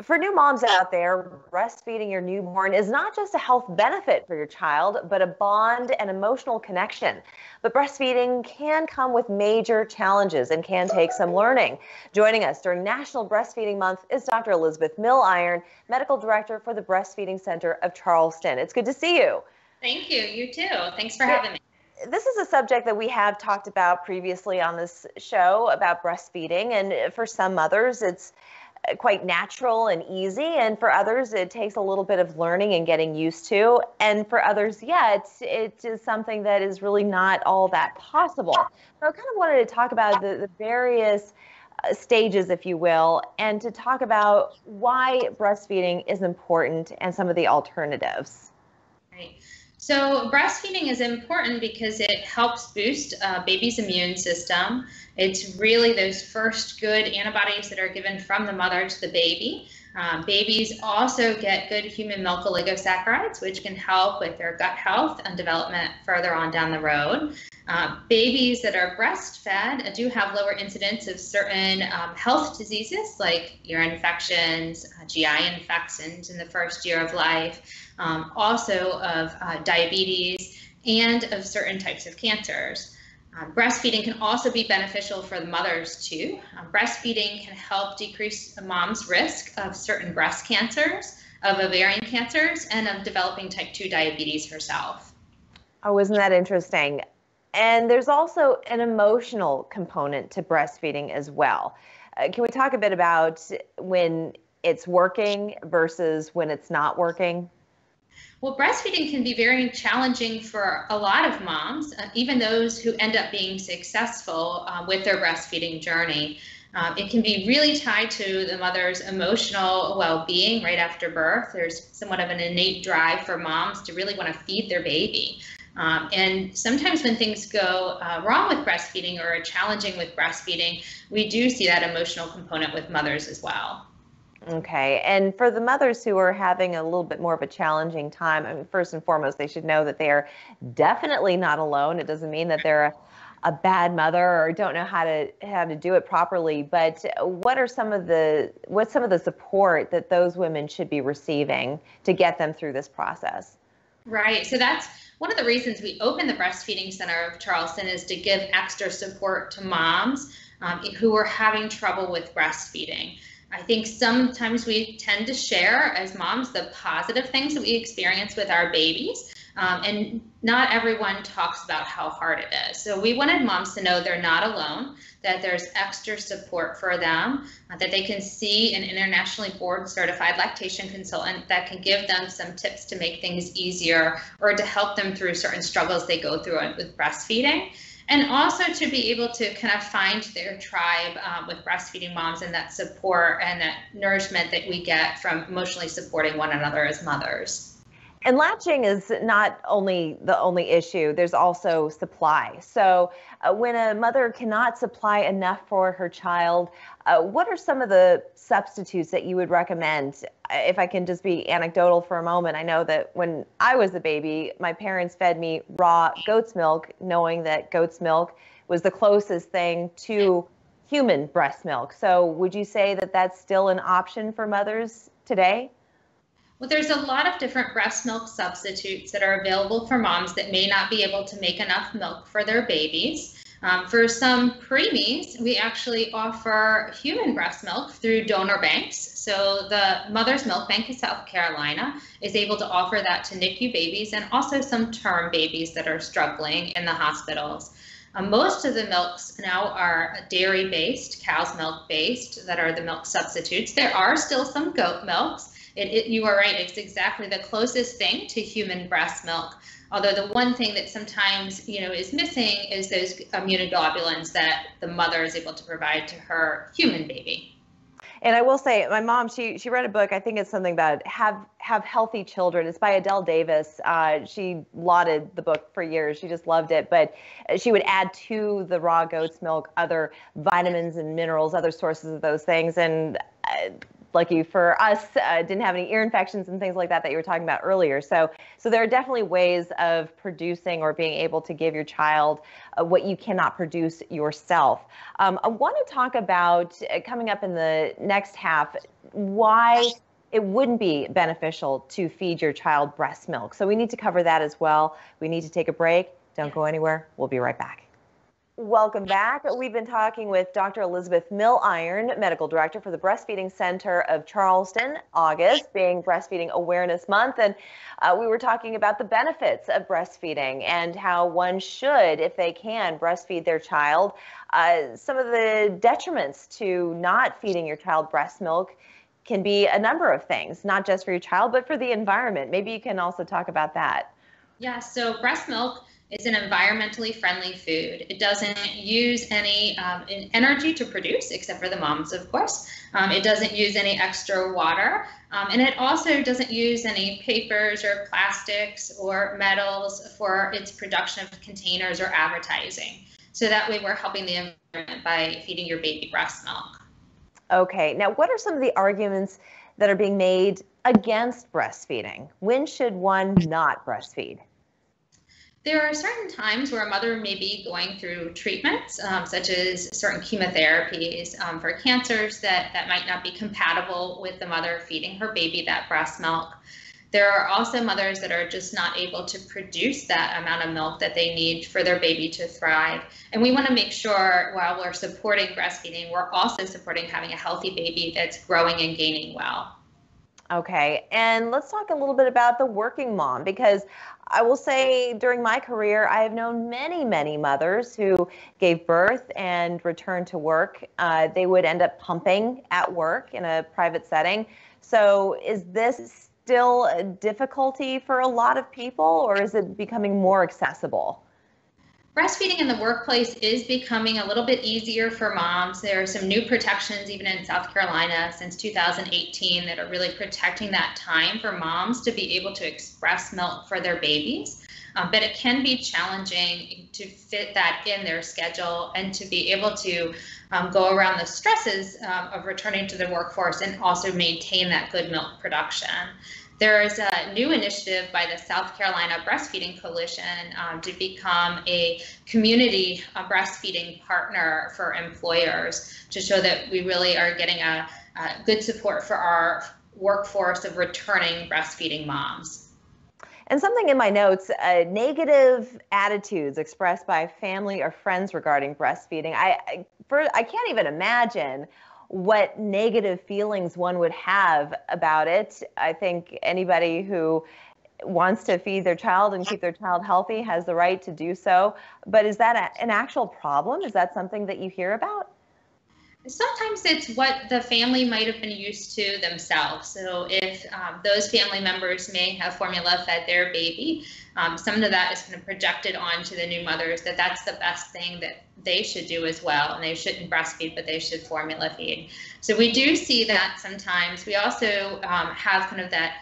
For new moms out there, breastfeeding your newborn is not just a health benefit for your child, but a bond and emotional connection. But breastfeeding can come with major challenges and can take some learning. Joining us during National Breastfeeding Month is Dr. Elizabeth Milliron, Medical Director for the Breastfeeding Center of Charleston. It's good to see you. Thank you. You too. Thanks for having me. This is a subject that we have talked about previously on this show about breastfeeding, and for some mothers, it's quite natural and easy, and for others it takes a little bit of learning and getting used to, and for others, it is something that is really not all that possible. So I kind of wanted to talk about the various stages, if you will, and to talk about why breastfeeding is important and some of the alternatives. Right. So breastfeeding is important because it helps boost a baby's immune system. It's really those first good antibodies that are given from the mother to the baby. Babies also get good human milk oligosaccharides, which can help with their gut health and development further on down the road. Babies that are breastfed do have lower incidence of certain health diseases like ear infections, GI infections in the first year of life, also of diabetes and of certain types of cancers. Breastfeeding can also be beneficial for the mothers too. Breastfeeding can help decrease a mom's risk of certain breast cancers, of ovarian cancers, and of developing type 2 diabetes herself. Oh, isn't that interesting? And there's also an emotional component to breastfeeding as well. Can we talk a bit about when it's working versus when it's not working? Well, breastfeeding can be very challenging for a lot of moms, even those who end up being successful with their breastfeeding journey. It can be really tied to the mother's emotional well-being right after birth. There's somewhat of an innate drive for moms to really want to feed their baby. And sometimes when things go wrong with breastfeeding or are challenging with breastfeeding, we do see that emotional component with mothers as well. Okay, and for the mothers who are having a little bit more of a challenging time, I mean, first and foremost, they should know that they are definitely not alone. It doesn't mean that they're a bad mother or don't know how to do it properly. But what's some of the support that those women should be receiving to get them through this process? Right. So that's one of the reasons we opened the Breastfeeding Center of Charleston, is to give extra support to moms who are having trouble with breastfeeding. I think sometimes we tend to share as moms the positive things that we experience with our babies, and not everyone talks about how hard it is. So we wanted moms to know they're not alone, that there's extra support for them, that they can see an internationally board certified lactation consultant that can give them some tips to make things easier or to help them through certain struggles they go through with breastfeeding. And also to be able to kind of find their tribe with breastfeeding moms, and that support and that nourishment that we get from emotionally supporting one another as mothers. And latching is not only the only issue, there's also supply. So when a mother cannot supply enough for her child, what are some of the substitutes that you would recommend? If I can just be anecdotal for a moment, I know that when I was a baby, my parents fed me raw goat's milk, knowing that goat's milk was the closest thing to human breast milk. So would you say that that's still an option for mothers today? Well, there's a lot of different breast milk substitutes that are available for moms that may not be able to make enough milk for their babies. For some preemies, we actually offer human breast milk through donor banks. So the Mother's Milk Bank of South Carolina is able to offer that to NICU babies and also some term babies that are struggling in the hospitals. Most of the milks now are dairy-based, cow's milk-based, that are the milk substitutes. There are still some goat milks. You are right, it's exactly the closest thing to human breast milk. Although the one thing that sometimes, is missing is those immunoglobulins that the mother is able to provide to her human baby. And I will say, my mom, she read a book, I think it's something about have healthy children. It's by Adele Davis. She lauded the book for years. She just loved it. But she would add to the raw goat's milk other vitamins and minerals, other sources of those things. And lucky for us, didn't have any ear infections and things like that you were talking about earlier. So there are definitely ways of producing or being able to give your child what you cannot produce yourself. I want to talk about, coming up in the next half, why it wouldn't be beneficial to feed your child breast milk. So we need to cover that as well. We need to take a break. Don't go anywhere. We'll be right back. Welcome back. We've been talking with Dr. Elizabeth Milliron, Medical Director for the Breastfeeding Center of Charleston, August being Breastfeeding Awareness Month. And we were talking about the benefits of breastfeeding and how one should, if they can, breastfeed their child. Some of the detriments to not feeding your child breast milk can be a number of things, not just for your child, but for the environment. Maybe you can also talk about that. Yeah, so breast milk is an environmentally friendly food. It doesn't use any energy to produce, except for the moms, of course. It doesn't use any extra water, and it also doesn't use any papers or plastics or metals for its production of containers or advertising. So that way we're helping the environment by feeding your baby breast milk. Okay, now what are some of the arguments that are being made against breastfeeding? When should one not breastfeed? There are certain times where a mother may be going through treatments, such as certain chemotherapies for cancers that might not be compatible with the mother feeding her baby that breast milk. There are also mothers that are just not able to produce that amount of milk that they need for their baby to thrive. And we want to make sure while we're supporting breastfeeding, we're also supporting having a healthy baby that's growing and gaining well. Okay, and let's talk a little bit about the working mom, because I will say during my career, I have known many mothers who gave birth and returned to work. They would end up pumping at work in a private setting. So is this still a difficulty for a lot of people, or is it becoming more accessible? Breastfeeding in the workplace is becoming a little bit easier for moms. There are some new protections even in South Carolina since 2018 that are really protecting that time for moms to be able to express milk for their babies. But it can be challenging to fit that in their schedule and to be able to go around the stresses of returning to the workforce and also maintain that good milk production. There is a new initiative by the South Carolina Breastfeeding Coalition to become a community breastfeeding partner for employers to show that we really are getting a good support for our workforce of returning breastfeeding moms. And something in my notes, negative attitudes expressed by family or friends regarding breastfeeding. I can't even imagine what negative feelings one would have about it. I think anybody who wants to feed their child and keep their child healthy has the right to do so. But is that an actual problem? Is that something that you hear about? Sometimes it's what the family might have been used to themselves. So if those family members may have formula fed their baby, some of that is kind of projected onto the new mothers that that's the best thing that they should do as well. And they shouldn't breastfeed, but they should formula feed. So we do see that sometimes. We also have kind of that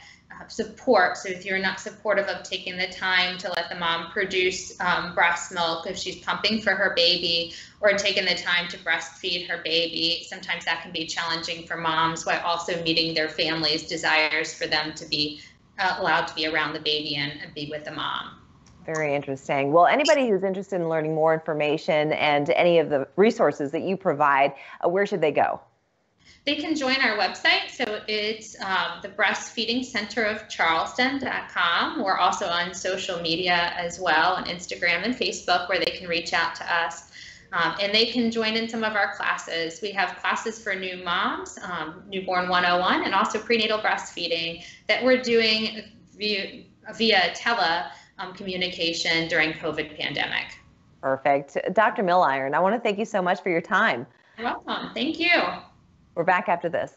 support. So if you're not supportive of taking the time to let the mom produce breast milk if she's pumping for her baby, or taking the time to breastfeed her baby, sometimes that can be challenging for moms while also meeting their family's desires for them to be allowed to be around the baby and be with the mom. Very interesting. Well, anybody who's interested in learning more information and any of the resources that you provide, where should they go? They can join our website. So it's the Breastfeeding Center of Charleston.com. We're also on social media as well, on Instagram and Facebook, where they can reach out to us. And they can join in some of our classes. We have classes for new moms, Newborn 101, and also prenatal breastfeeding that we're doing via communication during COVID pandemic. Perfect. Dr. Milliron, I want to thank you so much for your time. You're welcome. Thank you. We're back after this.